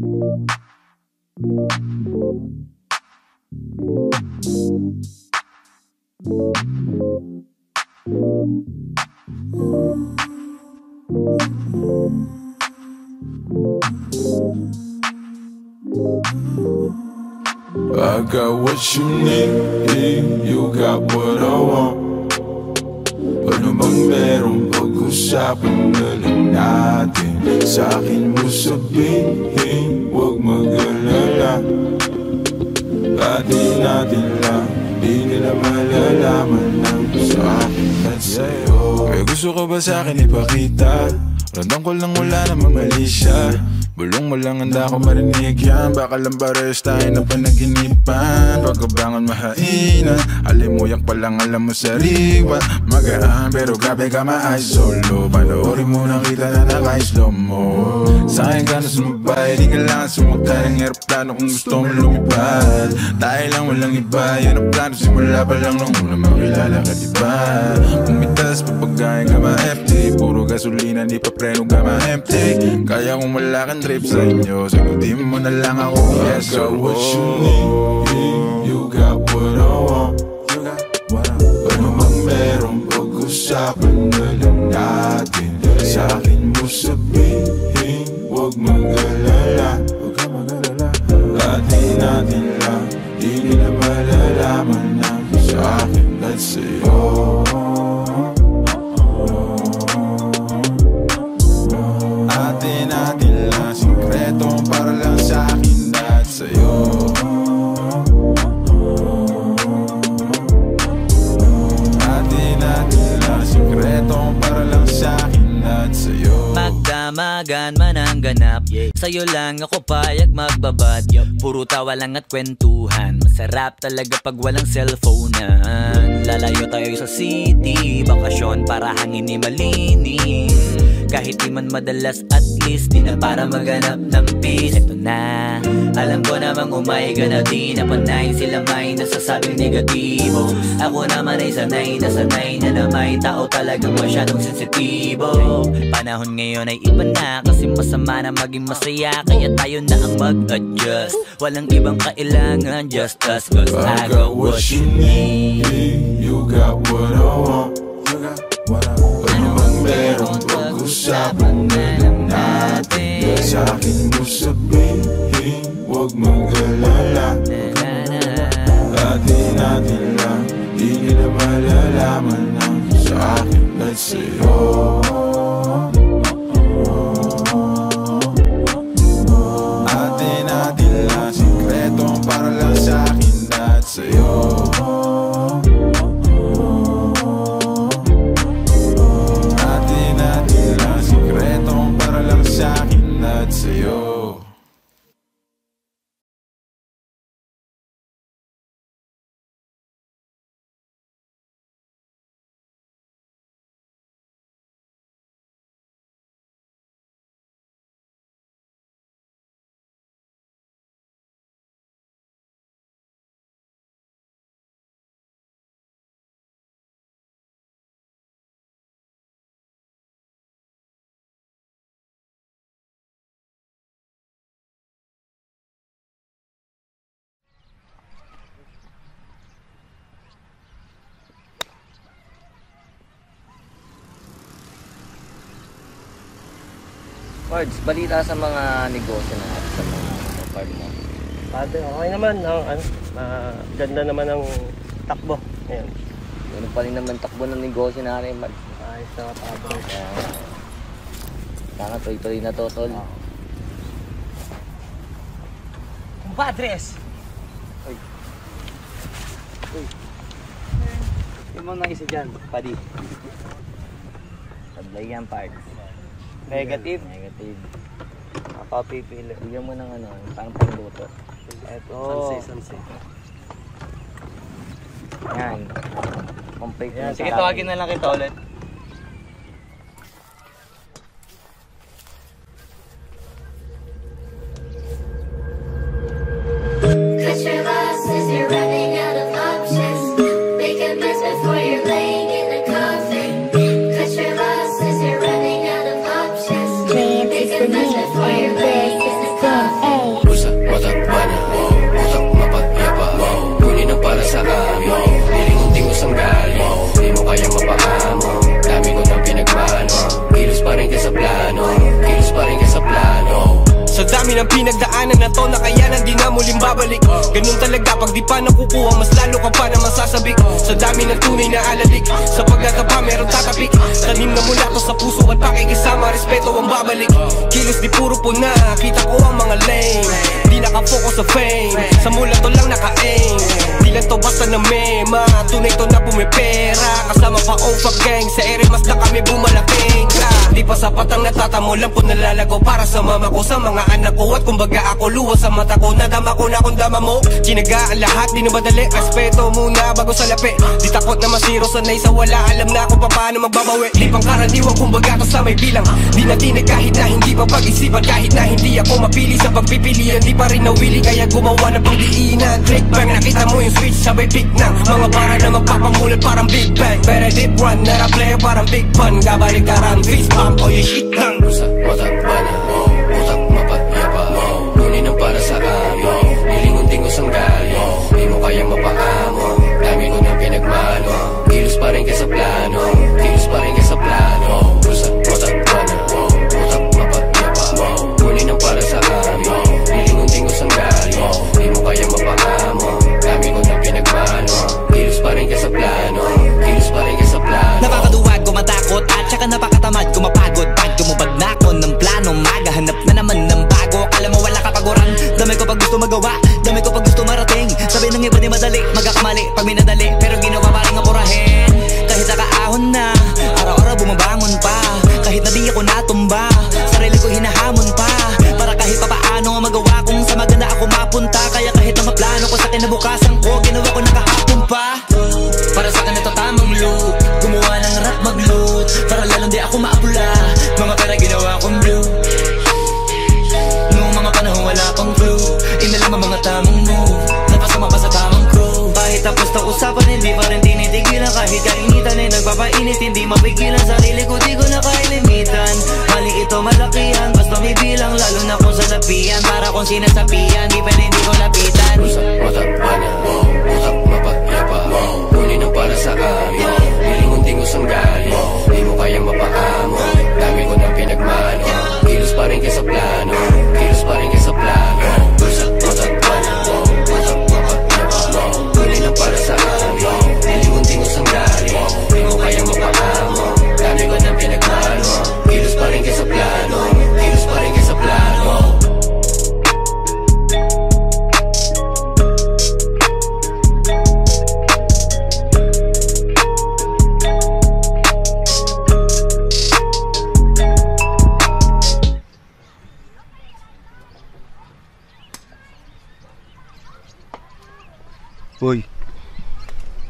I got what you need, you got what I want. Ano bang meron pag-usapan na lang natin? Sa'kin mo sabihin, huwag mag-alala. Atin natin lang, di nila malalaman lang sa'kin at sa'yo. Kaya gusto ko ba sa'kin ipakita? Randang ko lang wala namang mali siya. Bulong mo lang handa ko marinig yan. Baka lang pares tayo na panaginipan. Pagkabangon mahainan, alimuyak pa lang alam mo sariwa. Magaan pero grabe ka ma-eyes solo. Panoorin mo na kita na naka-slow mo. Sa'kin ka na sumabay, di kailangan sumakay ng aeroplano kung gusto mo lumipad. Tayo lang walang iba, yan ang plano. Simula pa lang nung una makilala ka diba. Pumitas papagayin ka ma-FT. Puro gasolina di pa preno ka ma-empty. Kaya kung wala kang trip sa inyo, sagutin mo na lang ako. Yes, I got what you need, you got what I want. Ano mang meron pag-usapan na lang natin. Sa'kin mo sabihin, huwag mag-alala. Atin natin lang, di nila malalaman na sa'kin at sa'yo. Atin natin lang, sikretong para lang sa'kin at sa'yo. Atin natin lang, sikretong para lang sa'kin at sa'yo. Magdamagan man ang ganap, sa'yo lang ako payag magbabad. Puro tawa lang at kwentuhan, masarap talaga pag walang cellphonean. Lalayo tayo sa city, bakasyon para hangin ni malinis. Kahit di man madalas, at least di na para maghanap ng peace. Eto na, alam ko namang umayga na di napanay. Sila may nasasabing negatibo. Ako naman ay sanay na may tao talagang masyadong sensitibo. Panahon ngayon ay iba na, kasi masama na maging masaya. Kaya tayo na ang mag-adjust. Walang ibang kailangan, just us. Cause I got what you need, you got what I want. Ano bang meron pag-usapan na lang natin. Sa'kin mo sabihin, huwag mag-alala. Atin natin lang, di nila malalaman lang sa'kin at sa'yo. Atin natin lang, sikretong para lang sa'kin at sa'yo. Sikretong para lang sa'kin at sa'yo. Pards, balita sa mga negosyo na sa mga farm mo. Okay naman, ganda naman ang takbo ngayon. Ano pa rin naman takbo ng negosyo natin, Pards. Ayos na kapatid. Sana tuloy-tuloy na to, tol. Compadres! Uy. Yung mga isa dyan, padi. Tablay yan, Pards. Negative? Negative. Napapipili. Bigyan mo ng ano, parang pangluto. Eto. Sanse. Yan. Complete na. Sige, tawagin na lang kita ulit. Cut your losses, you're running out of options. Make a mess before you're laying in a coffin. Cut your losses, you're running out of options. Make a mess before you're laying in a coffin. dami ng pinagdaanan na to na kaya na di na muling babalik. Ganun talaga pag di pa nakukuha, mas lalo ka pa na masasabik. Sa dami ng tunay na alalik, sa pagkatapa meron tatapik. Tanim na mula to sa puso at pakikisama, respeto ang babalik. Kilos di puro puna, kita ko ang mga lame. Di nakafocus sa fame, sa mula to lang naka-aim. Di lang to basta na mema, tunay to na pumipera. Kasama pa OFA gang, sa ere mas na kami bumalaking. Di pa sapat ang natatamo, lang po nalalago para sa mama ko, sa mga anak ko. At kumbaga ako luwa sa mata ko, nadama ko na kung dama mo. Kinagaan lahat, di na madali, respeto muna bago sa lapi. Di takot na masiro, sanay sa wala, alam na kung paano magbabawi. Di pang karaniwan, kumbaga to sa may bilang. Di na tinig kahit na hindi pa pag-isipan, kahit na hindi ako mapili sa pagpipilian. Di pa rin nawili, kaya gumawa ng pangdiinan. Click bang, nakita mo yung switch, sabay pick ng mga para na magpapamulan parang Big Bang. Pero deep run, na player parang Big Fun. Kabalik karang fist bump, o yung shit lang. Rusa, matakbana, utak mapatiyapa, kunin ang para sa amin. Nilingunting ko sanggali, di mo kayang mapaamo. Dami ko na pinagmano, kilos pa rin ka sa plano, kilos pa rin ka sa plano. Rusa, matakbana, utak mapatiyapa, kunin ang para sa amin. Nilingunting ko sanggali, di mo kayang mapaamo. Dami ko na pinagmano, kilos pa rin ka sa plano, kilos pa rin ka sa plano. Nakakaduwag ko matakot at saka napakatamad ko mapagod. Pag kumubad na ako ng plano, maghahanap na naman ng bago. Akala mo wala kapaguran, dami ko pag gusto magawa, dami ko pag gusto marating. Sabi ng iba di madali, magkakamali pag minadali, pero ginawa pa rin apurahin. Kahit nakaahon na, araw-araw bumabangon pa. Kahit na di ako natumba, sarili ko hinahamon pa. Para kahit pa paano magawa kung sa maganda ako mapunta. Kaya kahit na maplano ko sa kinabukasan ko, ginawa ko nakahapon pa. Para sa akin ito tamang loop, gumawa ng rap mag-loot, para lalong di ako maapula. Mga pera ginawa kong blue, noong mga panahon wala pang clue. Inalam ang mga tamang move, napasama pa sa tamang crew. Kahit tapos na usapan, hindi pa rin tinitigilan. Kahit kainitan ay nagpapainit, hindi mapigilan. Sarili ko di ko na kailimitan. Mali ito malakihan, basta may bilang. Lalo na kung sa lapian, para kung sinasapian, di pwede hindi ko lapitan. Rusa, matakbana, utak mapatiyapa, kunin ang para sa amin. Nilingunting ko sanggali, di mo kayang mapaamo. Dami ko na pinagmano, kilos pa rin ka sa plano, kilos pa rin ka sa plano. Rusa, matakbana, utak mapatiyapa, kunin ang para sa amin. Nilingunting ko sanggali, di mo kayang mapaamo. Dami ko na pinagmano, kilos pa rin ka sa plano, kilos pa rin ka sa plano. Uy,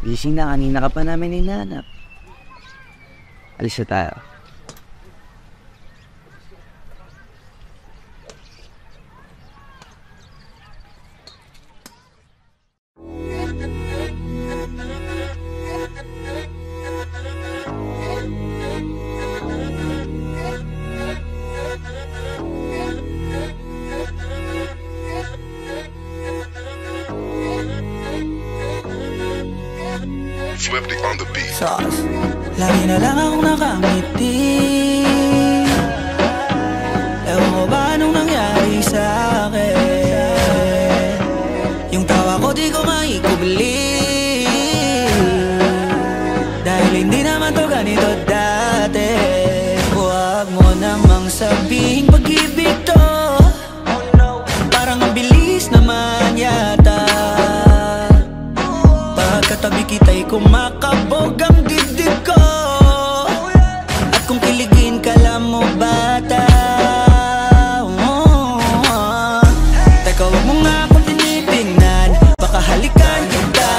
gising na, kanina ka pa namin hinahanap. Alis na tayo. Swifty on the beat. Sauce. Lagi na lang akong nakangiti. Ewan ko ba anong nangyari sa akin. Yung tawa ko di ko maikubli, dahil hindi naman to ganito dati. Huwag mo namang sabihing pag-ibig to, parang ang bilis naman yata. Pagkatabi kita'y kumakabog ang dibdib ko, at kung kiligin ka lang mo bata. Teka, wag mo nga akong tinitingnan, baka halikan kita.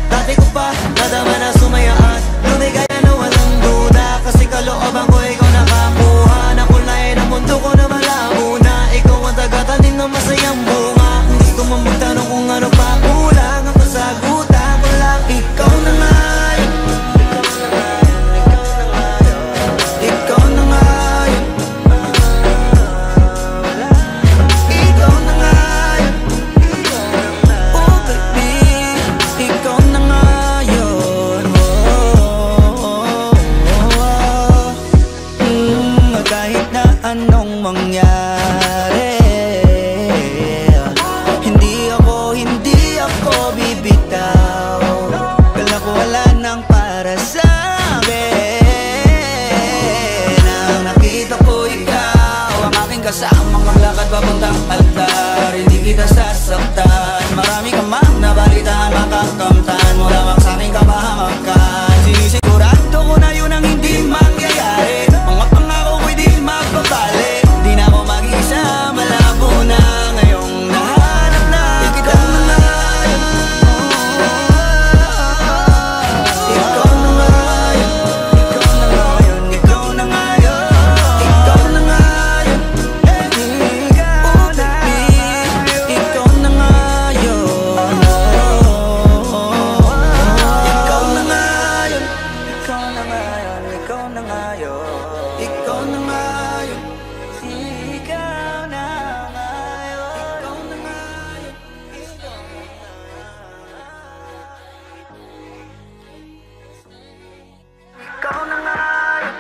Dati ko pa nadama na sumayaan, lumigaya na walang duda. Kasi kalooban ko ikaw nakakuha, nakulay ng mundo ko na malabo na. Ikaw ang tagatanim ng masayang bunga. Kung gusto mo magtanong kung ano pa kulang, ang kasagutan ko lang, ikaw na nga yun. Ikaw na nga yun. Ikaw na nga yun. Oh baby, ikaw na nga yun. Kahit na anong mangyari, hindi ako bibitaw. Kala ko wala nang para sa akin. Nang nakita ko ikaw, ang aking kasamang maglakad papuntang altar. Hindi kita sasaktan, marami ka mang nabalitaan, makakamtan mo lamang sa aking kapahamakan. Sinisigurado ko na yun ang hindi mangyayari. Mga pangako ko'y di magbabali. Di na ako mag-isa, malabo na ngayong nahanap na kita. Ikaw na nga yun. Ikaw na nga yun. Ikaw na nga yun. Ikaw na nga yun. Ikaw na nga yun. Ikaw na nga yun. Ikaw na nga yun. Ikaw na nga yun. Ikaw na nga yun. Ikaw na nga yun. Ikaw na nga yun. Ikaw na nga yun.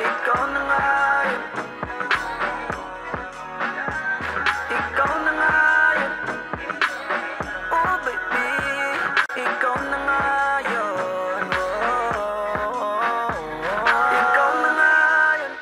Ikaw na nga yun. Ikaw na nga yun. Ikaw na nga yun. Oh baby, ikaw na nga yun. Ikaw na nga yun.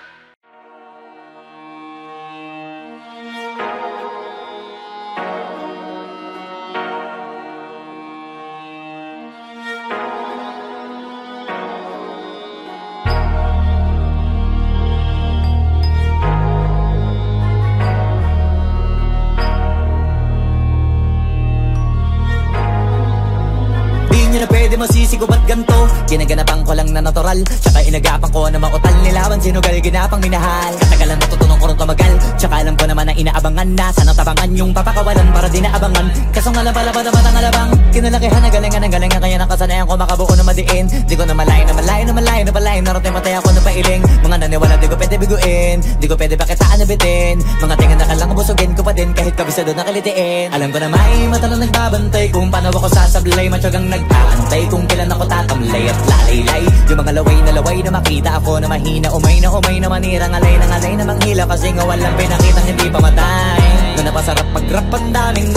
Di nyo na pwede masisigo ba't ganto? Ginaganapan ko lang na natural, tsaka inagapan ko na mautal. Nilawan sinugal, ginapang minahal. Katagalan natutunan ko rin tumagal, tsaka alam ko naman na inaabangan na. Sana tabangan yung papakawalan para di naabangan. Kaso nga lang pala ba naman ang alabang kinalakihan na galingan ng galingan, kaya nakasanayan ko makabuo na madiin. Di ko na malayo na malayo na malayo na palayo, narating matay ako na pailing. Mga naniwala di ko pwede biguin, di ko pwede pakitaan na bitin. Mga tingan na kalang busugin ko pa din kahit kabisado na kalitiin. Alam ko na may mata lang nagbabantay kung paano ako sasablay. Matyagang nag-aantay kung kailan ako tatamlay at lalaylay. Yung mga laway na makita ako na mahina, umay na manirang alay na manghila. Kasi nga walang pinakitang hindi pamatay. Na napasarap mag-rap, ang daming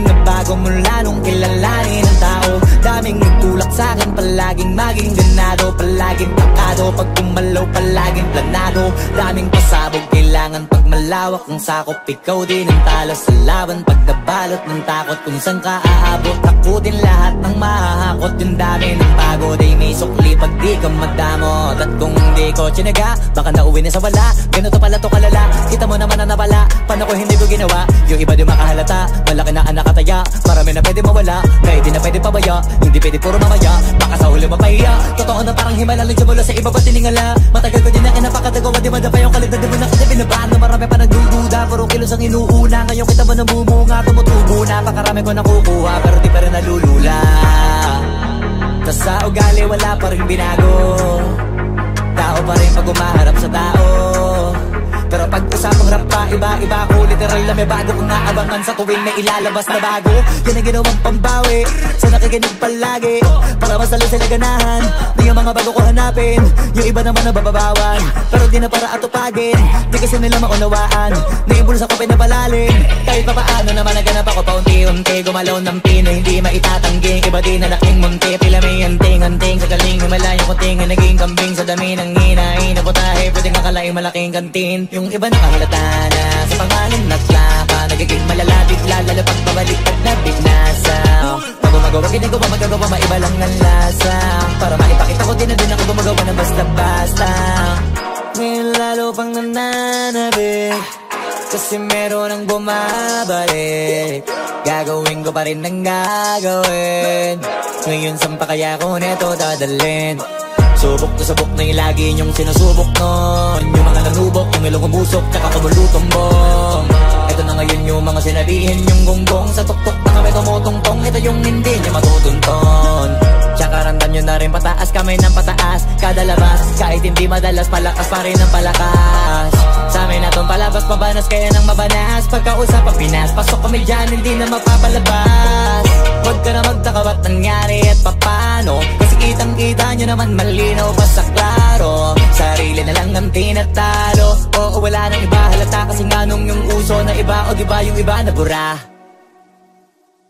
nagbago mula nung kilalanin ang tao. Daming nagtulak sa'kin, palaging maging ganado, palaging takado, pag kumalaw palaging planado. Daming pasabog, kailangan pag malawak ang sakop. Ikaw din ang talo sa laban, pag nabalot ng takot. Kung saan ka aabot, takutin lahat ng mahahakot. Yung dami ng pagod ay may sukli pag di ka madamot. At kung hindi ko tsinaga, baka nauwi na sa wala. Ganito pala to kalala, kita mo naman na napala. Paano ko hindi ko ginawa, yung iba di makahalata. Malaki na anak kataya, marami na pwede mawala. Kaya di na pwede pabaya, hindi pwede puro mamaya. Baka sa huli mapahiya, totoo na parang himala lang mula sa iba ba tiningala. Matagal ko din na kinapakatagawa, di madapa yung kalidad. Di mo na kasi binabahan na marami pa nagdududa. Puro kilos ang inuuna, ngayon kita mo namumunga. Tumutubo na, pakarami ko nakukuha, pero di pa rin nalulula. Tas sa ugali wala pa rin binago, tao pa rin pag umaharap sa tao. Pero pag usapang rap pa, iba-iba ko. Literal na may bago kong naabangan sa tuwing may ilalabas na bago. Yan ang ginawang pambawi sa nakikinig palagi, para masalo sila ganahan na yung mga bago ko hanapin. Yung iba naman nabababawan, pero di na para atupagin. Di kasi nila maunawaan na yung bulsa ko pinapalalim. Kahit pa paano naman naganap ako paunti-unti. Gumalaw ng pino, hindi maitatanggi. Iba din na laking munti, pila may anting-anting. Sa galing himalayang kuting, naging kambing sa dami ng hinahin. Naputahe, pwedeng akalaing malaking kantin. Yung iba nakahalata na sa pangalan na tlaka, nagiging malala bigla, lalo pag pabaliktad na bignasa. Pag gumagawa, ginagawa, magagawa, maiba lang ang lasa. Para maipakita ko din na din ako gumagawa na basta-basta. Ngayon lalo pang nananabik, kasi meron ang bumabalik. Gagawin ko pa rin ang gagawin. Ngayon saan pa kaya ko neto dadalhin? Subok na subok na yung lagi niyong sinusubok nun. Yung mga nanubok, yung ilong umusok, tsaka kumulutong bong. Ito na ngayon yung mga sinabihin yung gonggong. Sa tuktok na kami tumutungtong, ito yung hindi niya matutunton. Tsaka ramdam nyo na rin pataas, kamay ng pataas. Kada labas, kahit hindi madalas, palakas pa rin ang palakas. Sa amin na tong palabas, mabanas kaya nang mabanas. Pagkausap ang Pinas, pasok kami dyan, hindi na mapapalabas. Huwag ka na magtaka ba't nangyari at papano, kasi kitang kita nyo naman malinaw pa sa klaro. Sarili na lang ang tinatalo, oo wala nang iba halata. Kasi nga nung yung uso na iba, o diba yung iba na bura.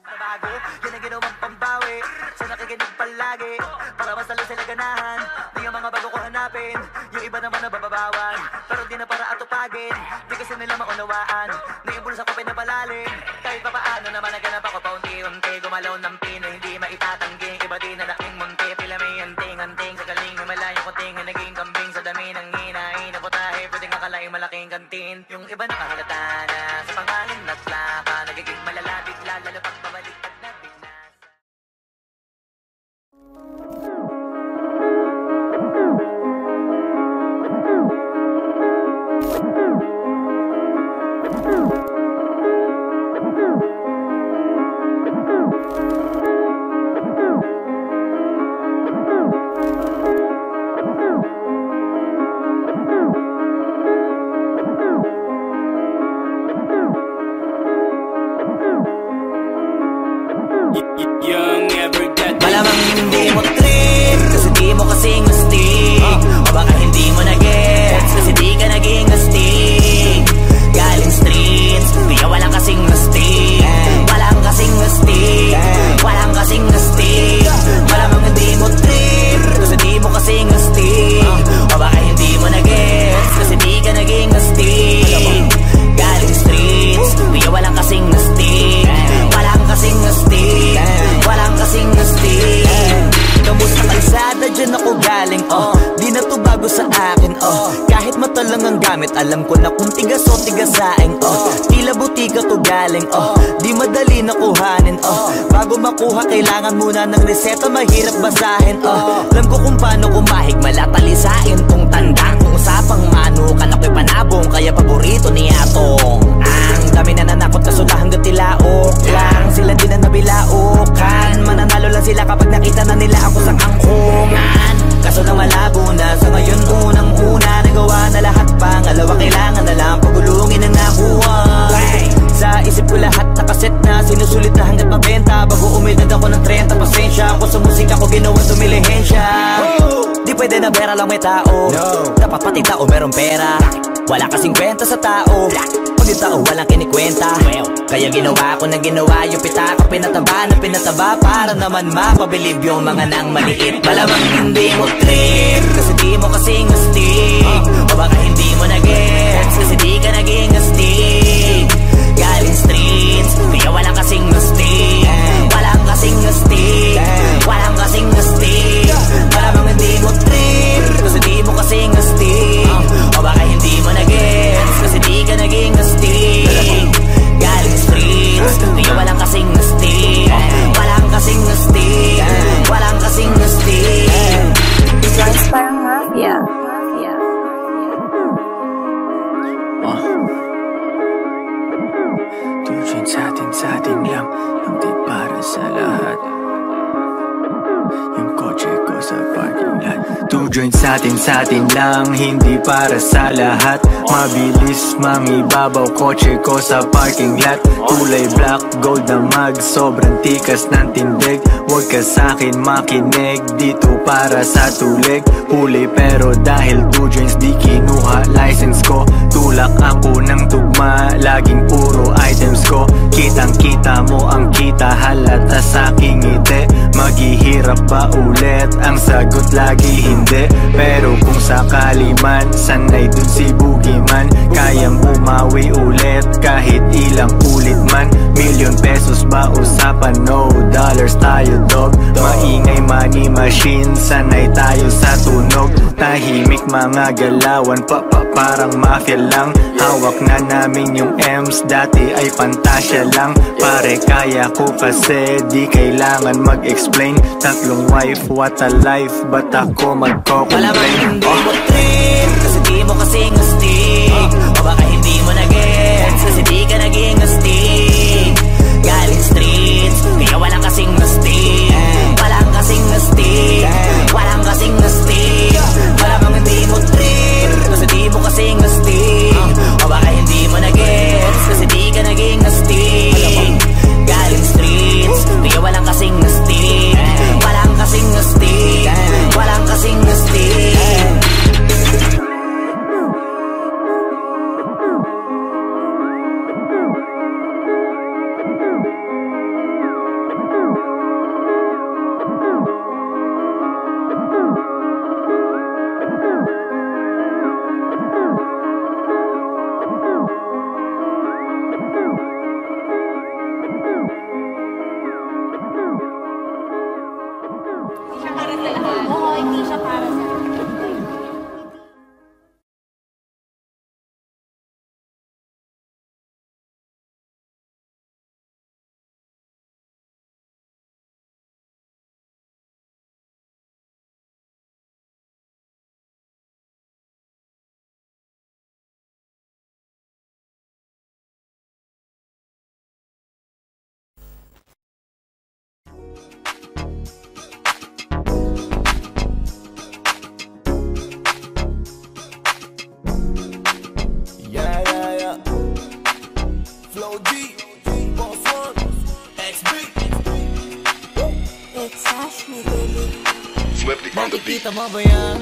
Nabago, yan ang ginawang pambawi sa nakikinig palagi, para mas lalo sila ganahan. Di ang mga bago ko hanapin, yung iba naman nababawan, pero di na para atupagin. Di kasi nila maunawaan, na yung bulsa ko pinapalalim. Kahit pa paano naman naganap ako paunti-unti, gumalaw ng pino, hindi maitatanggi. Iba din na laking munti, pila may anting-anting. Sa galing na malayo ko tingin, naging kambing. Sa dami ng hinahin na putahe, pwedeng akalaing malaking kantin. Yung iba nakahalata na sa pangalan at laka, nagiging malalapit lalo pag babalik at nabinas. Malamang hindi mo trip, kasi di mo kasing astig. O baka hindi mo na-gets, kasi di ka naging astig. Galing streets, kaya walang kasing astig. Walang kasing astig, walang kasing astig. Malamang hindi mo trip, kasi di mo kasing astig. O baka hindi mo na-gets, kasi di ka naging astig. Galing streets, kaya walang kasing astig. Walang kasing astig, walang kasing astig. Kamusta kalsada, dyan ako galing, di na to bago sa akin, kahit mata lang ang gamit, alam ko na kung tigas o tigasaing, tila butika to galing, di madali na kuhanin, bago makuha kailangan muna ng reseta, mahirap basahin, alam ko kung paano kumahig, malatalisain tong tandang. Kung usapang manukan ako'y panabong, kaya paborito ni Atong. Ang dami na nanakot na sula hanggang tilaok lang, sila din na nabilaukan. Mananalo lang sila kapag nakita na nila ako sa angkungan. Kaso na malabo na, sa ngayon unang-una nagawa na lahat, pangalawa kailangan na lang pagulungin ang nakuha. Sa isip ko lahat nakaset na, sinusulit na hanggat mabenta. Bago umidad ako ng 30, pasensya ako sa musika ko ginawang dumilihensya. Di pwede na pera lang may tao, dapat pati tao meron pera. Wala kasing kwenta sa tao, pag yung tao walang kinikwenta. Kaya ginawa ko na ginawa, yung pitaka pinataba na pinataba, para naman mapabilib yung mga nang maliit. Malamang hindi mo trip, kasi di mo kasing astig. O baka hindi mo na-gets, kasi di ka naging astig. Galing streets, kaya walang kasing astig. Walang kasing astig, walang kasing astig. Malamang hindi mo trip, kasi di mo kasing astig. O baka hindi mo na-gets, kasi di ka naging astig. Galing streets, kaya walang kasing astig. Walang kasing astig, walang kasing astig. Guys, parang mafia. Tulad sa atin lang, hindi para sa lahat. Yung kotse ko sa parking lot. 2 joints sa atin lang, hindi para sa lahat. Mabilis, mangibabaw, kotse ko sa parking lot. Kulay black, gold na mag, sobrang tikas ng tindig. Huwag ka sa'kin makinig, dito para sa tulig. Huli pero dahil 2 joints di kinuha license ko. Tulak ako ng tugma, laging puro items ko. Kitang kita mo ang kita, halata sa'king ngiti. Maghihirap ba ulit? Ang sagot lagi hindi. Pero kung sakali man, sanay dun si Boogeyman. Kayang bumawi ulit kahit ilang ulit man. Million pesos ba usapan? No dollars tayo dog. Maingay money machine, sanay tayo sa tunog. Tahimik mga galawan, parang mafia lang. Hawak na namin yung M's, dati ay pantasya lang. Pare kaya ko kasi di kailangan mag-explain. Tatlong wife, what a life, ba't ako magko-complain? Malamang hindi mo trip, kasi di mo kasing astig. O baka hindi mo na-gets, kasi di ka naging astig. Galing streets, kaya walang kasing astig. Walang kasing astig, walang kasing astig. Malamang hindi mo trip, kasi di mo kasing astig. O baka hindi mo na-gets, kasi di ka naging astig. Galing streets, kaya walang kasing astig. Walang kasing astig, walang kasing astig. Oo, hindi siya para sa Flow D, Boss One, XB. It's Ashley, baby. Nakikita mo ba yan?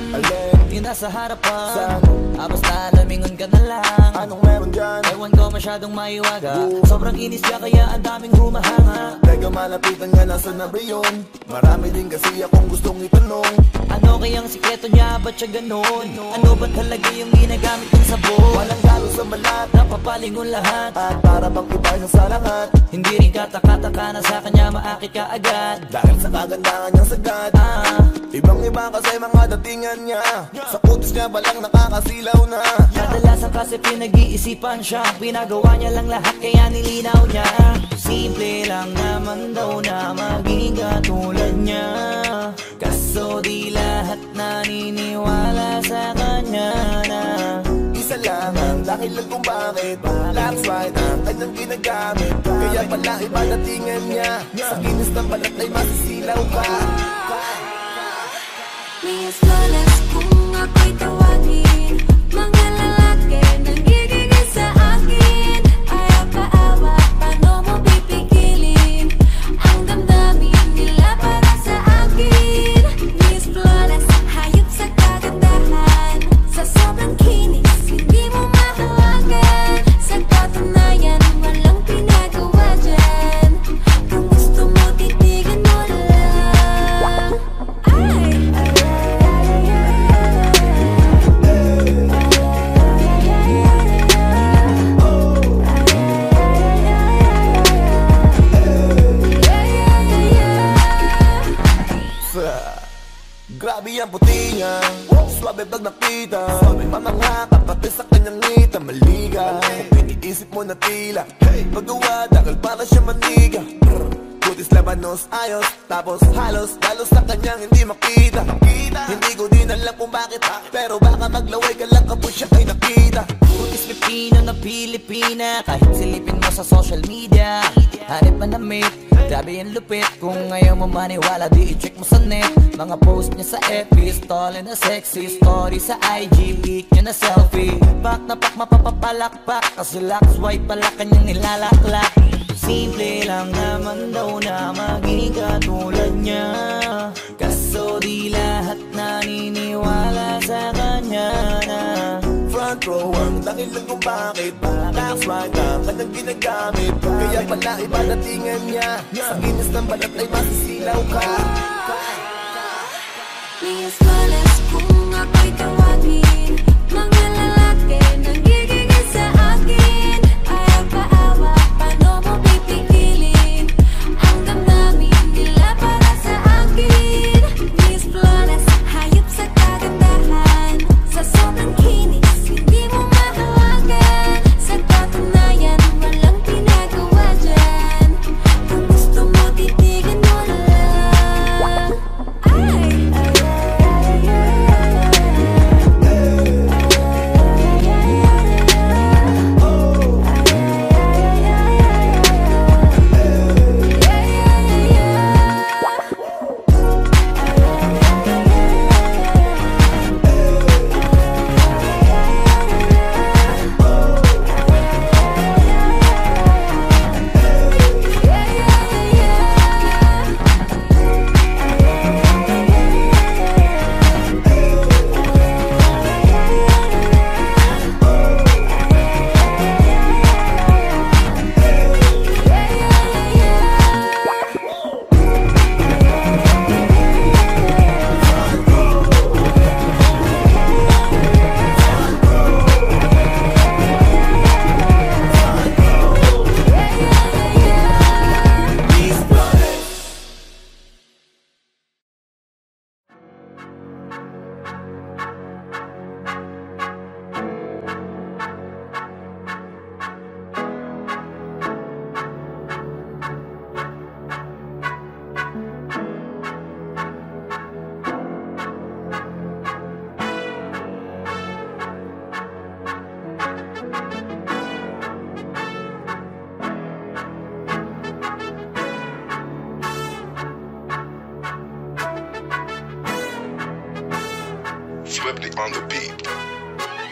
Yung nasa harapan? Basta lamingon ka na lang. Anong meron dyan? Ewan ko masyadong maiwaga. Sobrang inis ka kaya ang daming humahanga. Teka malapitan nga nasa na ba yun? Marami din kasi akong gustong itanong. Ano kayang sikreto niya? Ba't siya ganon? Ano ba talaga yung ginagamit ng sabon? Walang galo sa malat, Napapalingon lahat. at para bang iba siya sa lahat. Hindi rin kataka-taka na sa kanya maakit ka agad. Dahil sa kagandahan niyang sagad, ibang-iba kasi mga datingan niya. Sa kutis niya balang nakakasilaw na. Kadalasan kasi pinag-iisipan siya. Pinagawa niya lang lahat kaya nilinaw niya. Simple lang naman daw na maging katulad niya. Kaso di lahat naniniwala sa kanya na Isa lang ang dahilan kung bakit That's right ang kanyang ginagamit. Kaya pala iba datingan niya. Sa kinis ng balat ay masisilaw ka. Miss Flawless, kung ako'y tawagin, mga lalaki nanggigigil sa akin. Ayaw paawa, paano mo pipigilin ang damdamin nila para sa akin? Miss Flawless, hayop sa kagandahan. Sa sobrang kinis, hindi mo mahawagan. Sa katunayan, walang pinagawa dyan. Kung gusto mo, titigan mo lang. Ay! Grabe ang puti niya, swabe pag nakita. Mamangakap pati sa kanyang ngita. Maliga, kung iniisip mo na tila magawa dahil para siya maniga. Kutis labanos ayos, tapos halos lalo sa kanyang hindi makita. Hindi ko din alam kung bakit, pero baka maglaway ka lang kapag siya ay nakita. Kutis Pilipino na Pilipina. Kahit silipin mo sa social media, hanip man na mate. Grabe yung lupit. Kung ayaw mo maniwala, di i-check mo sa net. Mga post niya sa FB, stalling na sexy story sa IG, pic niya na selfie. Pak na pak mapapapalakpak, kasi lax white pala kanyang nilalaklak. Simple lang naman daw na maging katulad niya. Kaso di lahat naniniwala sa kanya na Front bro ang dahilan kung bakit That's right na kanyang ginagamit Kaya pala iba datingan niya Sa kinis ng balat ay masisilaw ka Please malas kung ako'y tawagin Mga lalaki nagigigil sa akin Ayaw paawa, paano mo pipigilin Ang damdamin nila para sa akin Miss Flores, hayop sa kagandahan Sa sobrang kinis, hindi mo mahawagan Sa katunayan, walang pinagawa dyan Kung gusto mo, titigan mo na lang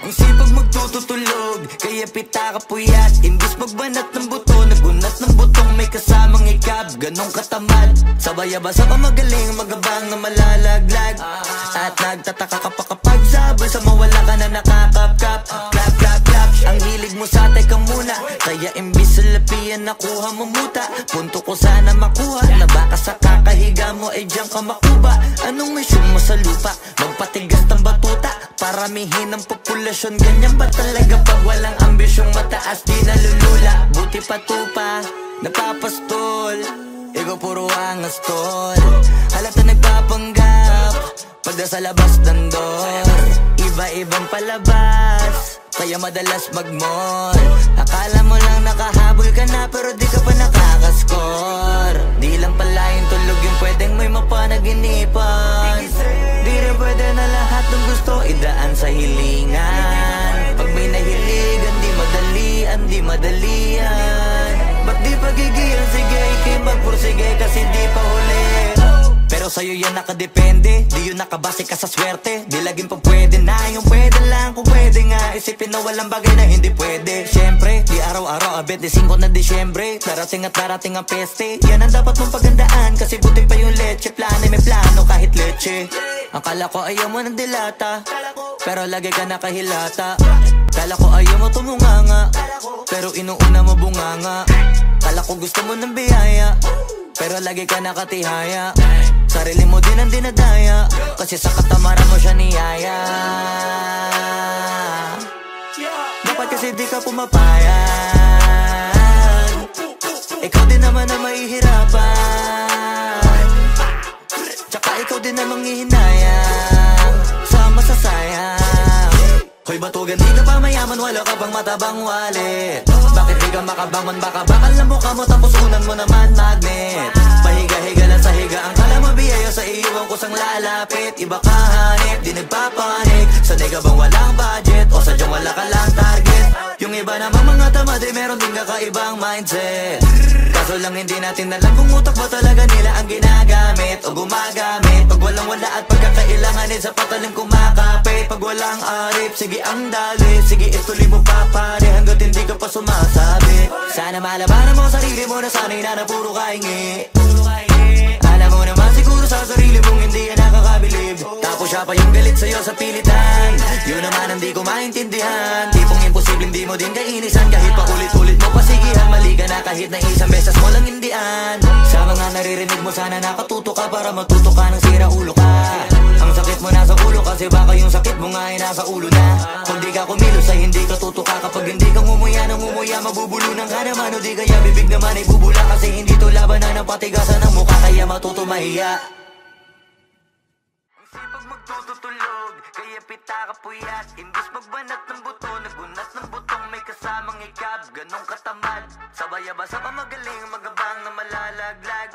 Ang sipag magtututulog, kaya pita ka puyat Imbis magbanat ng buto, nagunat ng butong may kasamang ikab Ganong katamad, sabay-abasa pa magaling Magabang na malalaglag At nagtataka ka pa kapag sabay sa mawala ka na nakakapkap Clap, clap, clap, ang hilig mo sa teka muna Kaya imbis sa lapian nakuha mo muta Punto ko sana makuha, na baka sa kakahiga mo ay diyan ka makuba Anong mission mo sa lupa, magpatigas ng batuta Paramihin ang populasyon, ganyan ba talaga pag walang ambisyong mataas di nalulula Buti patupa, napapastol, ikaw puro angas tol Halata nagpapanggap, pagda sa labas ng door Iba-ibang palabas, kaya madalas mag-mall Akala mo lang nakahabol ka na pero di ka pa nakakascore Di lang pala yung tulog yung pwedeng may mapanaginipan Di rin pwede na lahat ng gusto idaan sa hilingan Pag may nahiligan di madalian Ba't di pagigil? Sige, ikay magpursige kasi di pa huli Pero sa'yo yan nakadepende, di yun nakabase ka sa swerte Di laging pa pwede na, yung pwede lang kung pwede nga Isipin na walang bagay na hindi pwede Siyempre, di araw-araw, 25 na Disyembre Darating at darating ang peste, yan ang dapat mong pagandaan Kasi buti pa yung leche, plano may plano kahit leche Akala ko ayaw mo ng dilata, pero lagi ka nakahilata Kala ko ayaw mo tumunganga, pero inuuna mo bunganga Kala ko gusto mo ng biyaya, pero lagi ka nakatihaya Sarili mo din ang dinadaya, kasi sa katamaran mo siya niyaya Dapat kasi di ka pumapayag Ikaw din naman na mahihirapan Tsaka ikaw din namang hihinayang sa masasayang Hoy batugan, di ka pa mayaman, wala ka bang matabang wallet Bakit di ka makabangon, baka bakal na mukha mo tapos unan mo naman magnet Pahiga-higa lang sa higa, ang kala mo biyaya sa iyo ang kusang lalapit Iba ka hanip, di nagpapanik Sanay ka bang walang budget o sadyang wala ka lang target Yung iba namang mga tamad ay meron din kakaibang mindset Kaso lang hindi natin alam kung utak ba talaga nila ang ginagamit o gumagamit Pag walang wala at pagkakailanganin sa patalim kumakapit Pag walang arip, sige ang dali Sige ituloy mo pa pare hanggat hindi ka pa sumasabi Sana malabanan mo sarili mo na sanay na puro kahingi Alam mo naman siguro sa sarili mong hindi yan nakakabilib Tapos siya pa yung galit sa'yo sa pilitan. Yun naman ang di ko maintindihan. Tipong imposibleng di mo din kainisan. Kahit pa ulit-ulit mo pasigihan, mali ka na kahit na isang beses mo lang hindian. Sa mga naririnig mo sana nakatuto ka para matuto ka ng sira ulo ka. Ang sakit mo nasa ulo kasi baka yung sakit mo nga ay nasa ulo na. Kung di ka kumilos ay hindi ka tuto ka. Kapag hindi ka ngumuya ng ngumuya, mabubulunan ka naman. O di kaya bibig naman ay bubula. Kasi hindi to labanan ng patigasan ng mukha, kaya matuto mahiya. Ang sipag magtututulog, kaya pita ka puyat. Imbis magbanat ng buto, nagbunat ng butong may kasamang ikab. Ganong katamad, sabay-abasa ka magaling, magabang na malalaglag.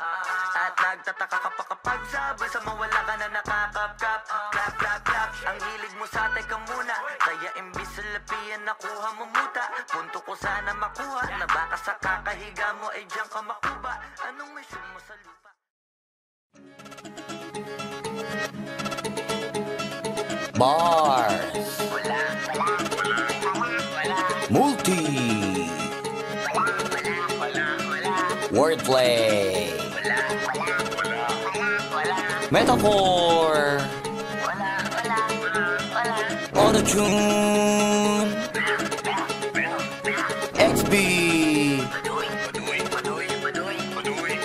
At nagtataka ka pa kapag sabay sa mawala ka na nakakapkap. Clap, clap, clap, ang hilig mo sa teka muna. Kaya imbis sa lapian nakuha mo muta. Punto ko sana makuha, na baka sa kakahiga mo ay diyan ka makuba. Anong may sumo sa lupa? Bars Multi Wordplay Metaphor Auto-tune XB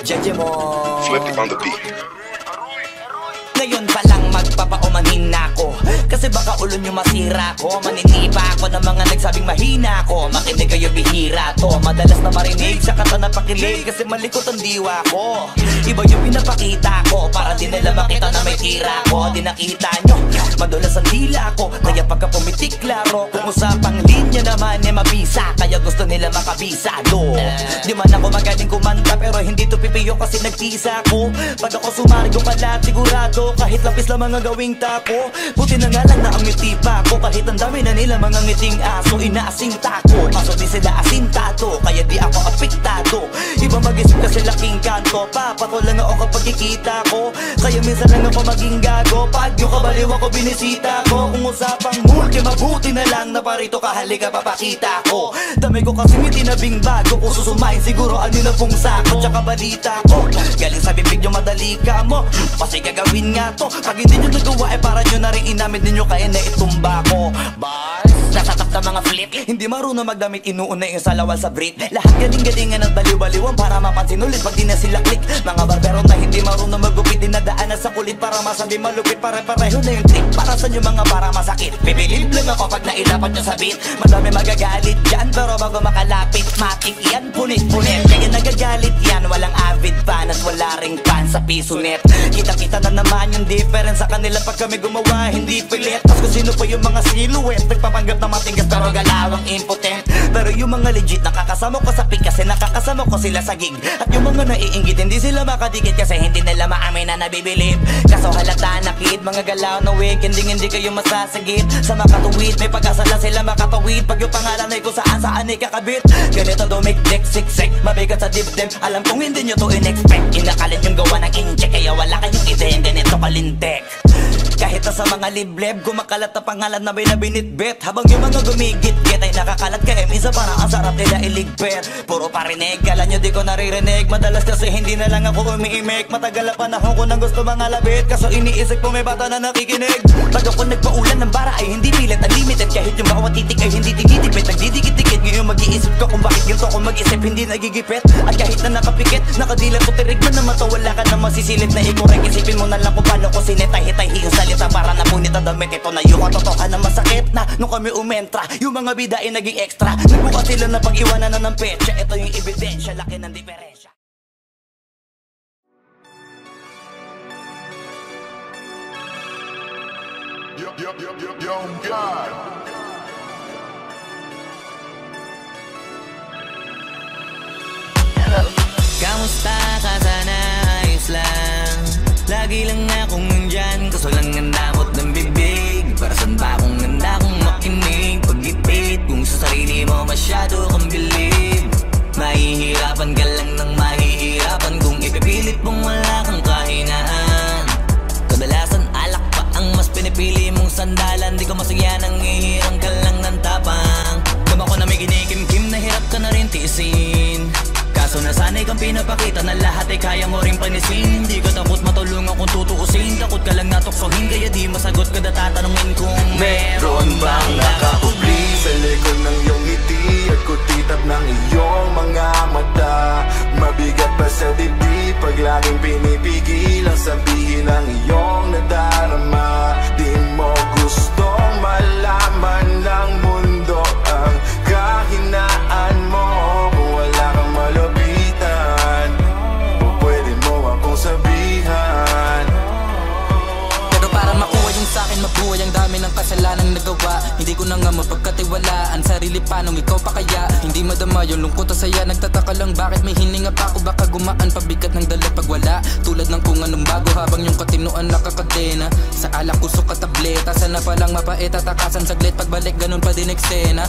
Jejemon Flip it on the beat. Ngayon pa lang magpapaumanhin na ako. Kasi baka ulo nyo masira ko. Maninipa ako ng mga nagsabing mahina ko. Makinig kayo bihira to. Madalas na marinig sa kata na pakilig. Kasi malikot ang diwa ko. Iba yung pinapakita ko para di nila makita na may tira ko. Di nakita nyo, madulas ang dila ko. Kaya pagka pumitik klaro, kung usapang linya naman eh mabisa. Kaya gusto nila makabisado. Di man ako magaling kumanta pero hindi to pipiyo kasi nagtisa ko. Pag ako sumari ko kalat sigurado. Kahit lapis lang mga gawing tapo. Buti na nga lang na ang ngiti pa ko. Kahit ang dami na nila mga ngiting aso. Inaasing tako, kaso di sila asintado. Kaya di ako apektado. Iba mag-isip kasi laking kanto. Papato lang ako kapag kikita ko. Kaya minsan lang ako maging gago. Pag yung kabaliw ako binisita ko. Kung usapang multi mabuti na lang na parito ka halika papakita ko. Dami ko kasi may tinabing bago. Kung susumain siguro ano na pong sako. Tsaka balita ko galing sa bibig yung madali ka mo. Kasi gagawin nga to. Pag hindi nyo nagawa eh para nyo na rin inamit ninyo kaya na itumba ko. Bars, nasatap na mga flip. Hindi marunong magdamit, inuuna yung salawal sa Brit. Lahat galing-galingan at baliw-baliwan para mapansin ulit pag di na sila click. Mga barbero na hindi marunong magupit, dinadaan na sa kulit para masabi malupit. Pare-pareho na yung trick para sa nyo mga para masakit. Bibilib lang ako pag nailapat nyo sa beat. Madami magagalit yan pero bago makalapit matik yan, punit-punit. Kaya nagagalit yan, walang avid fan at wala ring fan sa piso net. Kita-kita na naman yung difference sa kanila pag kami gumawa hindi pilit. Tapos kung sino pa yung mga silhouette nagpapanggap na matigas pero galawang impotent. Pero yung mga legit nakakasama ko sa pick kasi nakakasama ko sila sa gig. At yung mga naiinggit hindi sila makadikit kasi hindi nila maamin na nabibilib. Kaso halata na kid, mga galaw na wig, hindi kayo masasagit. Sa makatuwid may pag-asa lang sila makatawid. Pag yung pangalan ay kung saan ay kakabit. Ganito dumikdik, siksik, mabigat sa dibdib. Alam kong hindi nyo to in-expect. Inakalit yung gawa ng incheck kaya wala kayong ideya ganito kalintek. Kahit na sa mga libleb, gumakalat na pangalan na may nabinitbit. Habang yung mga gumigit-git ay nakakalat kaya minsan parang ang sarap nila iligpit. Puro parinig, kala nyo di ko naririnig. Madalas kasi hindi na lang ako umiimik. Matagal na panahon ko nang gusto mga labit. Kaso iniisip ko may bata na nakikinig. Pag ako nagpaulan ng bara ay hindi pilit, unlimited. Kahit yung bawat titik ay hindi tinitipid. Nagdidikit-dikit, ngayon mag-iisip ko kung bakit ganito ko mag-isip hindi nagigipit. At kahit na nakapikit, nakadilat ko tirig na naman to. Wala ka na masisilip na ikorek. Isipin mo na lang kung paano ko sinetay-hitay yung salita para napunit ang damit. Ito na yung katotohan na masakit na nung kami umentra. Yung mga bida ay naging extra. Nagbukas sila na pag-iwanan na ng petsa. Ito yung ebidensya, laki ng diferensya. Yo, God. Kamusta ka sana? Ayos lang. Lagi lang akong nandyan, kaso lang ang damot ng bibig. Para saan ba akong ganda kung makinig? Pag-ipit, kung sa sarili mo masyado kang bilib. Mahihirapan ka lang ng mahihirapan kung ipipilit mong wala kang kahinaan. Kadalasan alak pa ang mas pinipili mong sandalan. Di ko masaya nang ihirang ka lang ng tapang. Dama ko na may kinikimkim na hirap ka na rin tiisin. Kaso nasanay kang pinapakita na lahat ay kaya mo rin panisin. Hindi ka takot matulungan kung tutuusin, takot ka lang natuksohin, kaya di masagot kada tatanungin kung meron bang nakakubli sa likod ng iyong ngiti at kutitap ng iyong mga mata. Mabigat pa sa dibdib pag laging pinipigil ang sabihin ng iyong nadarama. Di mo gustong malaman ng mundo ang kahinaan mo. Kung wala kang malapitan, o pwede mo akong sabihan. Pero para makuha yung sa'kin, mabuhay ang dami ng kasalanang nagawa. Hindi ko na nga mapagkatiwalaan sarili pa nung ikaw pa kaya. Hindi madama yung lungkot o saya, nagtataka lang bakit may hininga pa ako. Baka gumaan pabigat ng dalat pag wala, tulad ng kung anong bago habang yung katinuan nakakadena. Sa alak kusok at tableta, sana palang mapait at takasan saglit, pagbalik ganun pa din eksena.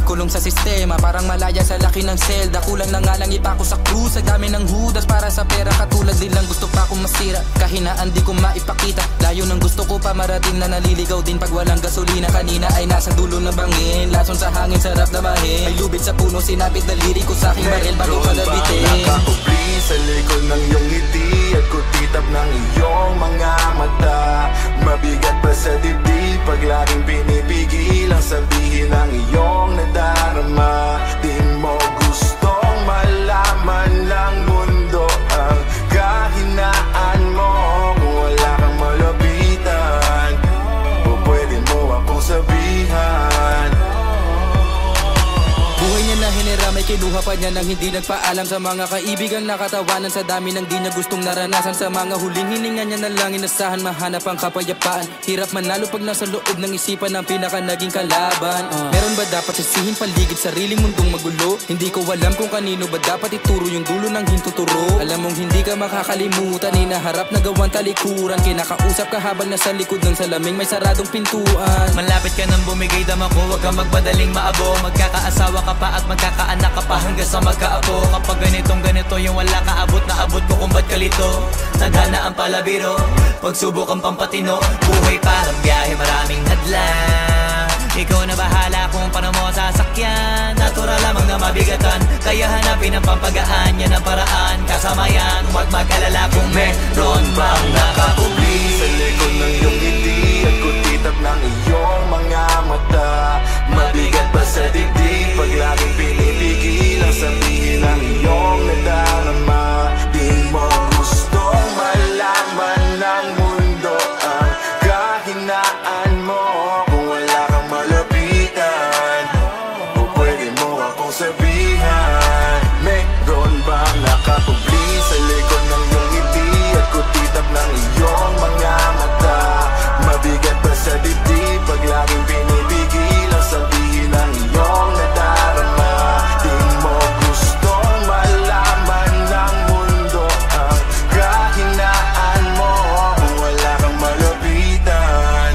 Kulong sa sistema, parang malaya sa laki ng selda. Kulang na nga lang ipako sa krus, sa dami ng hudas para sa pera. Katulad din lang gusto pa akong masira, kahinaan di ko maipakita. Layo ng gusto ko pa marating na naliligaw din pag walang gasolina. Kanina ay nasa dulo ng bangin, lason sa hangin sarap na mahin. May lubid sa puno, sinapit daliri ko sa aking baril bago palabitin. Nakakubli sa likod ng iyong ngiti at kutitap ng iyong mga mata. Mabigat pa sa dibdib pag laging pinipigil ang sabihin ng iyong nadarama. Di mo gustong malaman ng mundo ang kahinaan mo. Kung wala kang malapitan, o pwede mo akong sabihan. Buhay niya na hinira, may kinuha pa niya nang hindi nagpaalam sa mga kaibigang nakatawanan. Sa dami ng di niya gustong naranasan, sa mga huling hininga niya na lang inasahan mahanap ang kapayapaan. Hirap manalo pag nasa loob ng isipan ng pinaka naging kalaban. Meron ba dapat sisihin paligid sariling mundong magulo? Hindi ko alam kung kanino ba dapat ituro yung dulo ng hintuturo. Alam mong hindi ka makakalimutan, inaharap na gawang talikuran. Kinakausap ka habang nasa likod ng salaming may saradong pintuan. Malapit ka nang bumigay dama ko, huwag kang magpadaling maabo. Magkakaasawa ka pa at magkakaanak ka pa hanggang sa magkaapo. Kapag ganito yung wala ka abot na abot ko kung ba't kalito. Tadhana ang palabiro, pagsubok ang pampatino. Buhay parang biyahe, maraming hadlang. Ikaw na bahala kung paano mo sasakyan. Natural lamang na mabigatan, kaya hanapin ang pampagaan. Yan ang paraan, kasama yan. Huwag mag-alala kung meron bang nakakubli sa likod ng iyong ngiti at kutitap ng iyong mga mata. Mabigat pa sa dibdib pag laging pinipigil ang sabihin ng iyong nadarama. Di mo gustong malaman ng mundo ang kahinaan mo. Kung wala kang malapitan, o pwede mo akong sabihan. Meron bang nakakubli sa likod ng iyong ngiti at kutitap ng iyong mga mata. Mabigat pa sa dibdib pag laging pinipigil ang sabihin ng iyong nadarama. Di mo gustong malaman ng mundo ang kahinaan mo. Kung wala kang malapitan,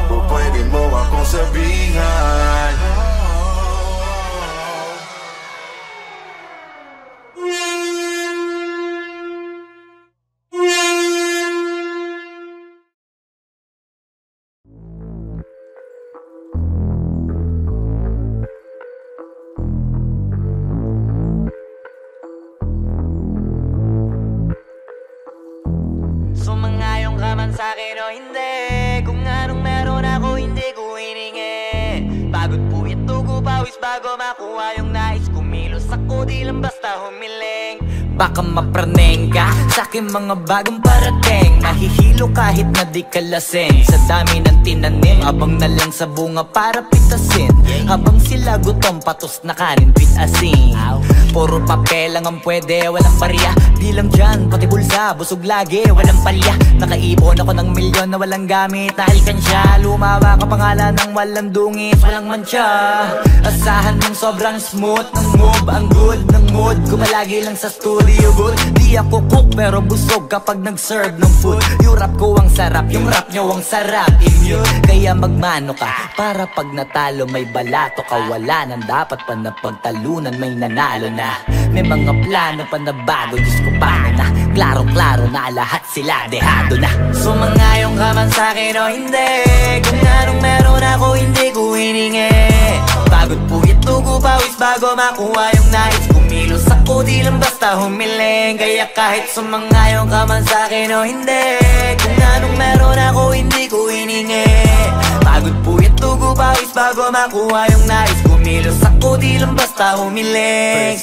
o pwede mo akong sabihan. Sumangayong ka man sa'kin o hindi, kung anong meron ako hindi ko hiningi. Pagod po ito ko pawis bago makuha yung nais. Kumilos ako di lang basta humiling. Baka mapraneng ka sa'kin mga bagong parating. Mahihilo kahit na di ka lasing. Sa dami ng tinanim, abang na lang sa bunga para pitasin. Habang sila gutom, patos na kanin with asin. Puro papel lang ang pwede, walang barya. Di lang dyan, pati bulsa, busog lagi, walang palya. Nakaipon ako ng milyon na walang gamit, dahil kansya. Lumawa ka pangalan ng walang dungis, walang mancha. Asahan mong sobrang smooth ng move, ang good ng mood. Gumalagi lang sa studio booth. Di ako cook pero busog kapag nag-serve ng food. Yung rap ko ang sarap, yung rap nyo ang sarap. Immune, kaya magmano ka para pag natalo may balato ka. Wala nang dapat pa na pagtalunan, may nanalo na. May mga plano pa na bago, Diyos ko paano na. Klaro-klaro na lahat sila dehado na. Sumangayong ka man sa'kin o hindi, kung anong meron ako hindi ko hiningi. Pag Pagod puyat tugo pawis bago makuha yung nais. Kumilos ako di lang basta humiling, kaya kahit sumangayon ka man sa'kin o hindi, kung anong meron ako hindi ko hiningi. Pagod puyat tugo pawis bago makuha yung nais. Kumilos ako di lang basta humiling.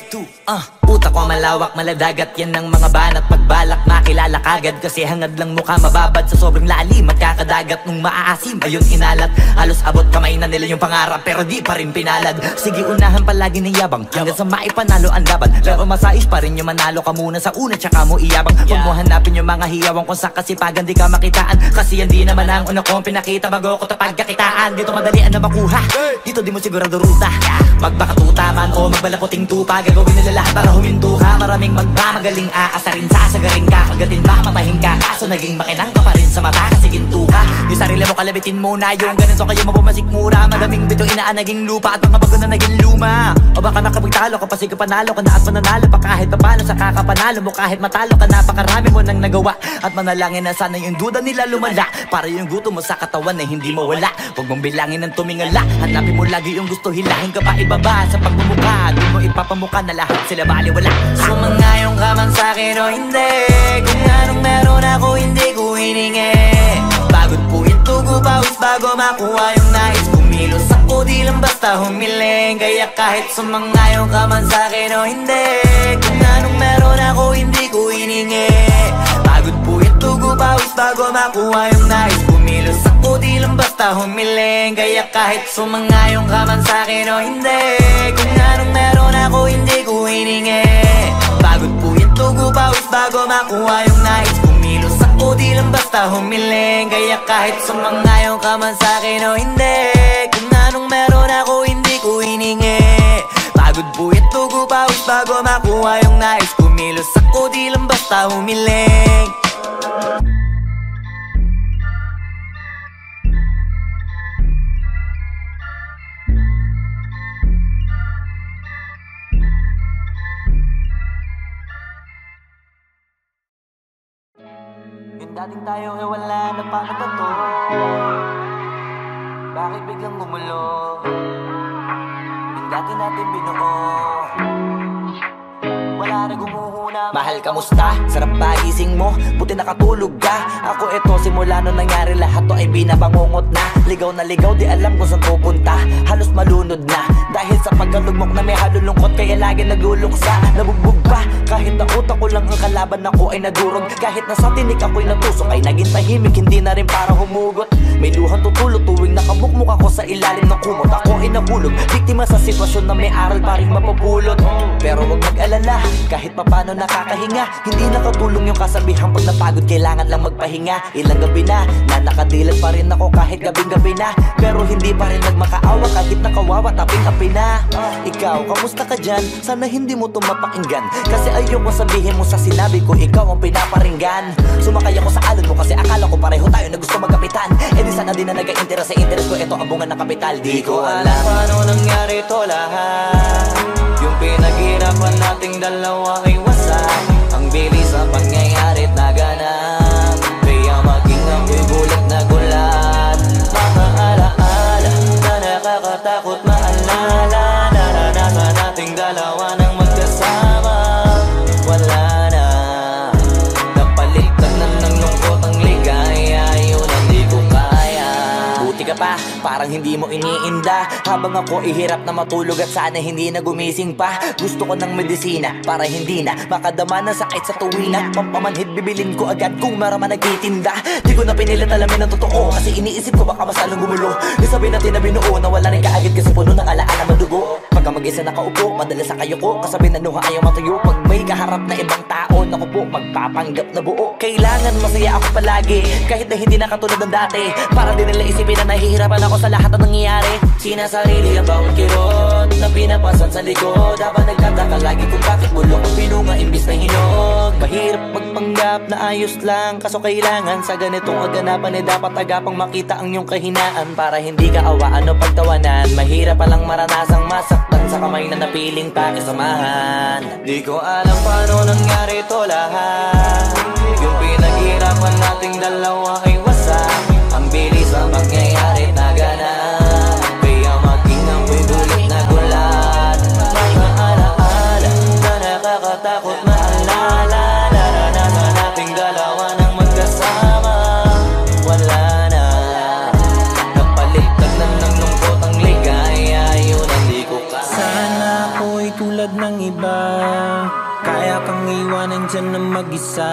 Utak ko malawak, maladagat yan ng mga banat. Pagbalak makilala kagad, kasi hangad lang mukha mababad. Sa sobrang lalim, magkakadagat nung maaasim. Ayun inalat, halos abot kamay na nila yung pangarap, pero di pa rin pinalad. Sige unahan palagi ng yabang, hanggang sa maipanalo ang laban. Pero masais pa rin yung manalo ka muna sa una, tsaka mo iyabang. Huwag mo hanapin yung mga hiyawang kung sa kasipagan di ka makitaan, kasi yan di naman ang una kong pinakita bago ko tapagkakitaan. Dito madalian na makuha, dito di mo sigurado ruta. Magbakatuta man o magbalakoting tupa, gagawin nila lahat para huminto ka. Maraming magmamagaling aasarin, sasagaring ka, kagatin ba matahin ka, kaso naging makinang ka pa rin sa mata kasi ginto ka. Yung sarili mo kalabitin muna, yung ganito kayo mapumasik mura. Madaming bito inaan naging lupa at mga bago na naging luma. O baka nakapagtalo ka pa, sige panalo ka na at mananalo pa kahit papalo sa kakapanalo mo. Kahit matalo ka, napakarami mo nang nagawa, at manalangin na sana yung duda nila lumala, para yung gutom mo sa katawan na hindi mawala. Huwag mong bilangin ng tumingala, hanapin mo lagi yung gusto, hilahin ka pa ibaba sa pagmumukha. Doon mo ipapamuka na lahat sila baliwala. Sumangayon ka man sa'kin o hindi, kung anong meron ako hindi ko hiningi. Pagod puyat tugo pawis bago makuha yung nais. Kumilos ako di lang basta humiling, kaya kahit sumangayon ka man sa'kin o hindi, kung anong meron ako hindi ko hiningi. Pagod puyat tugo pawis bago makuha yung nais. Kumilos ako di lang basta humiling, kaya kahit sumangayon ka man sa'kin o hindi, kung anong meron ako hindi ko hiningi. Pagod puyat tugo pawis bago makuha yung nais. Kumilos ako di lang basta humiling, kaya kahit sumangayon ka man sa'kin o hindi, kung anong meron ako hindi ko hiningi. Pagod puyat tugo pawis bago makuha yung nais. Kumilos ako di lang basta humiling. Yung dating tayo ay wala na, paano ba to? Bakit biglang gumulo? Yung dati natin binuo, wala na gumuhuna. Mahal, kamusta? Sarap ba gising mo? Buti nakatulog ka. Ako eto, simula nung nangyari lahat to ay binabangungot na. Ligaw na ligaw, di alam kung saan pupunta. Halos malunod na, dahil sa pagkalugmok na may halulungkot, kaya lagi naguluksa. Nabugbog pa, kahit na utak ko lang ang kalaban ako ay nagurog. Kahit na sa tinik ako'y natusok, ay naging tahimik, hindi na rin para humugot. May luhang tutulog tuwing nakabukmuk ako sa ilalim ng kumot. Ako ay nahulog, biktima sa sitwasyon na may aral pa rin mapupulot. Pero wag mag-alala, kahit papano nakakahinga. Hindi nakatulong yung kasabihan, pag napagod kailangan lang magpahinga. Ilang gabi na nakadilat pa rin ako kahit gabing-gabi na, pero hindi pa rin nagmakaawa kahit nakawawa taping-api na. Ikaw, kamusta ka dyan? Sana hindi mo to mapakinggan, kasi ayoko sabihin mo sa sinabi ko ikaw ang pinaparinggan. Sumakay ako sa alon mo kasi akala ko pareho tayo na gusto magkapitan. Eh di sana din na nag-interest sa interest ko, ito ang bunga ng kapital. Di ko alam paano nangyari to lahat. Yung pinaghirapan nating dalawa ay wasak. Ang bilis sa pangyayari't naganap, kaya maging ako'y gulat na gulat. Mga alaala na nakakatakot maalala, naranasan nating dalawa nang magkasama. Wala na, napalitan na ng lungkot ang ligaya, yun ang di ko kaya. Buti ka pa, parang hindi mo iniinda, habang ako ihirap na matulog at sana hindi na gumising pa. Gusto ko ng medisina para hindi na makadama ng sakit sa tuwina. Pampamanhid bibilin ko agad kung maraman nagtitinda. Di ko na pinilit alamin ang totoo, kasi iniisip ko baka mas lalong gumulo. Di sabihin natin na binuo na wala rin kaagad, kasi puno ng alaala madugo. Pagka mag-isa nakaupo, madalas sa kayo ko, kasabi na nuha ayaw matuyo. Pag may kaharap na ibang tao, naku po, magpapanggap na buo. Kailangan masaya ako palagi, kahit na hindi na katulad ng dati, para din nila isipin na nahihirapan ako sa lahat ng nangyayari. Sinasarili ang bawat kirot na pinapasan sa likod, habang nagtataka lagi kung bakit bulok ang pinunga imbis na hinog. Mahirap magpanggap na ayos lang, kaso kailangan sa ganitong aganapan dapat agapang makita ang iyong kahinaan, para hindi ka awaan o pagtawanan. Mahirap palang maranasang masaktan sa kamay na napiling pakisamahan. Di ko alam paano nangyari to lahat. Yung pinaghirapan nating dalawa ay wasak. Ang bilis ang pangyayari't naganap, kaya maging ako'y gulat na nandyan na mag-isa.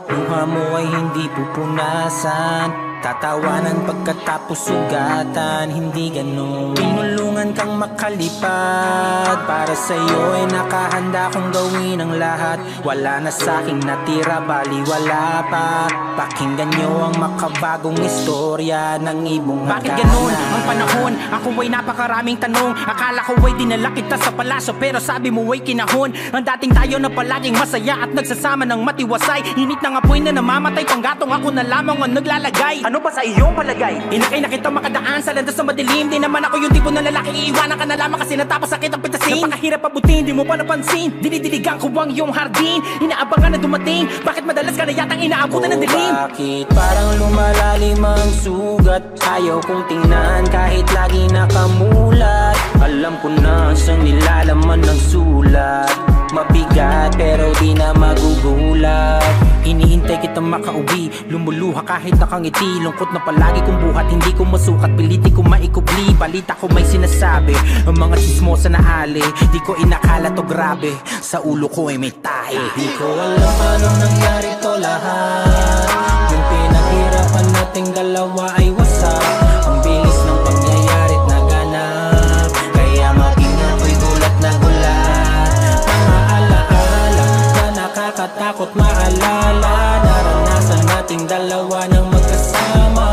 Luha mo ay hindi pupunasan, tatawanan pagkatapos sugatan. Hindi ganun, tinulungan kang makalipad. Para sa'yo ay nakahanda kong gawin ang lahat. Wala na sa'king natira, bali wala pa. Pakinggan nyo ang makabagong istorya ng ibong hagana. Bakit ganun ang panahon? Ako ay napakaraming tanong. Akala ko ay dinala kita sa palaso, pero sabi mo ay kinahon. Ang dating tayo na palaging masaya at nagsasama ng matiwasay. Init ng apoy na namamatay, panggatong ako na lamang ang naglalagay. Ano ba sa iyong palagay? Inakay na kita makadaan sa landas na madilim. Di naman ako yung tipo na lalaki, iiwanan ka na lamang kasi natapos sakit ang pitasin. Napakahirap abutin, di mo pa napansin. Dinidiligan ko ang iyong hardin, inaabangan na dumating. Bakit madalas ka na yatang inaabutan ng dilim? Bakit parang lumalalim ang sugat? Ayaw kong tingnan kahit lagi nakamulat. Alam ko na siyang nilalaman ng sulat. Mabigat pero di na magugulat. Hinihintay kitang makauwi, lumuluha kahit nakangiti. Lungkot na palagi kong buhat, hindi ko masukat, piliti ko maikubli. Balita ko may sinasabi, ang mga chismosa na ali. Di ko inakala to grabe, sa ulo ko ay may tahi. Di ko alam paano nangyari to lahat. Yung pinaghirapan nating dalawa ay wasak. Ang bilis ng pangyayari't naganap, kaya maging ako'y gulat na gulat. Mga alaala na nakakatakot maalala. Naranasan nating dalawa ng magkasama.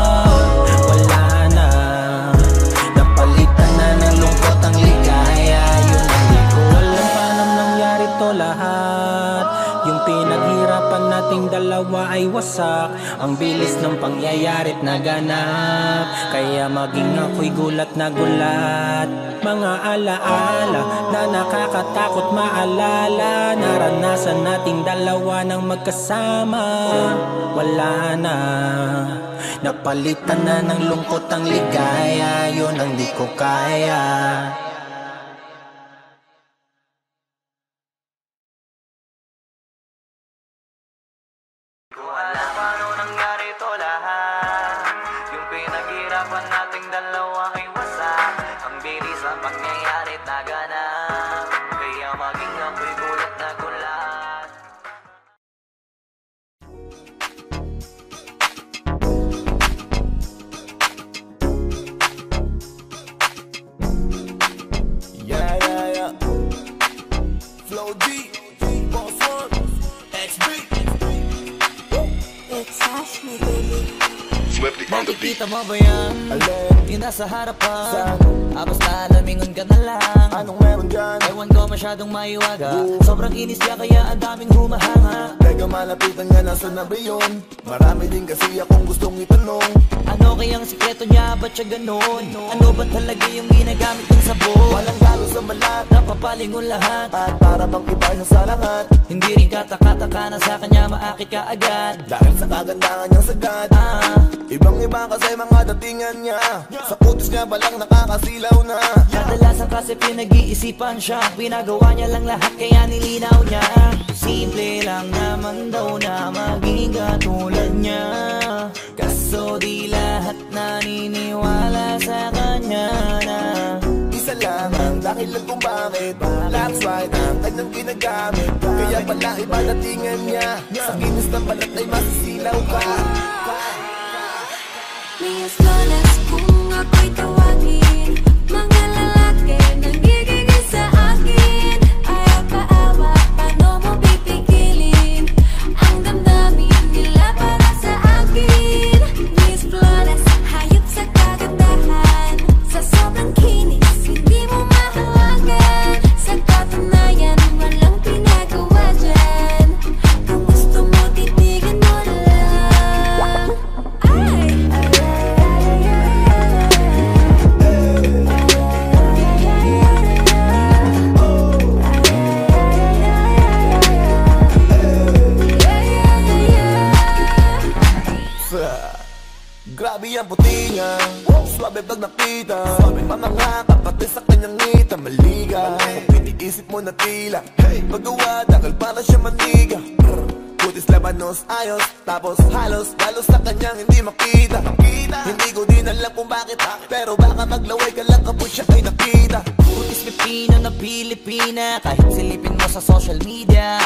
Wala na, napalitan na ng lungkot ang ligaya. Yun ang di ko alam paano nangyari to lahat. Yung pinaghirapan nating dalawa ay wasak. Ang bilis ng pangyayari't naganap, kaya maging ako'y gulat na gulat. Mga alaala na nakakatakot maalala. Naranasan nating dalawa ng magkasama. Wala na, napalitan na ng lungkot ang ligaya. Yun ang di ko kaya. Nakikita mo ba yan? Yung nasa harapan? Basta lamingon ka na lang. Anong meron dyan? Ewan ko masyadong maiwaga. Sobrang inis niya kaya ang daming humahanga. Teka malapitan nga, nasa na ba yun? Marami din kasi akong gustong itanong. Ano kayang sikreto niya? Ba't siya ganon? Ano ba talaga yung ginagamit ng sabon? Walang galo sa balat, napapalingon lahat. At para bang iba siya sa lahat. Hindi rin kataka-taka na sa kanya maakit ka agad. Dahil sa kagandahan niyang sagad. Ibang-iba kasi mga datingan niya. Sa kutis niya balang nakakasilaw na. Kadalasan kasi pinag-iisipan siya. Pinagawa niya lang lahat kaya nilinaw niya. Simple lang naman daw na maging katulad niya. Kaso di lahat naniniwala sa kanya na isa lang ang dahilan kung bakit. That's right, ang kanyang ginagamit. Kaya pala iba datingan niya. Sa kinis ng balat ay masisilaw ka. May flawless kung ako'y tawagin. Mga lalaki nanggigigil sa akin. Ayaw paawa, paano mo pipigilin ang damdamin nila para sa akin. Miss Flawless, hayop sa kagandahan. Sa sobrang kinis, hindi mo mahawagan. Sa katunayan, walang pinagawa dyan. Kung gusto mo, titigan mo lang. Grabe ang puti niya, swabe pag nakita. Mamangakap pati sa kanyang ngita. Maliga, kung iniisip mo na tila paggawa, takal para siya maniga. Kutis labanos, ayos, tapos halos lalo sa kanyang hindi makita. Hindi ko din alam kung bakit, pero baka maglaway ka lang kapag siya ay nakita. Kutis Pipino na Pilipina, kahit silipin mo sa social media.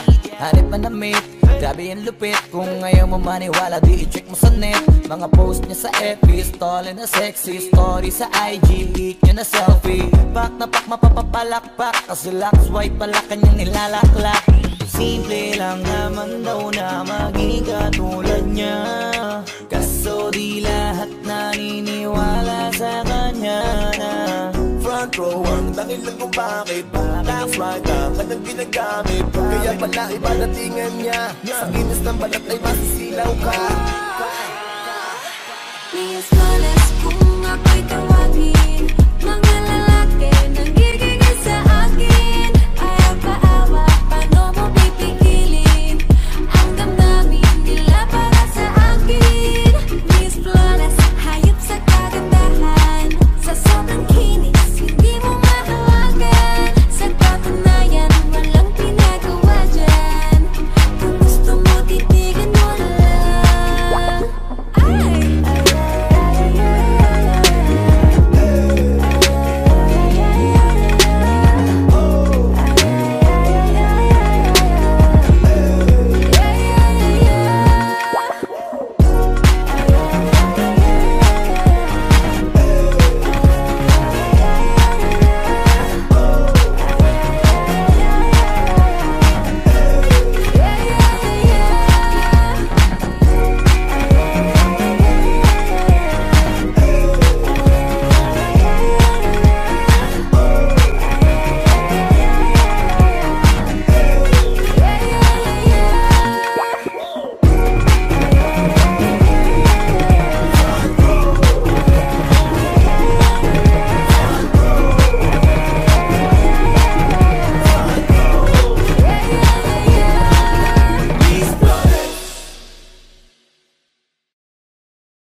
hanip na na-meet. Grabe yung lupit, kung ayaw mo maniwala di i-check mo sa net. Mga post niya sa FB, stolen na sexy story sa IG, hit niya na selfie. Pak na pak mapapapalakpak, kasi lock swipe pala kanyang nilalaklak. Simple lang naman daw na maging katulad niya, kaso di lahat naniniwala sa kanya na front row ang dahilan kung bakit left right ang kanyang ginagamit. Kaya pala iba datingan niya, sa kinis ng balat ay mas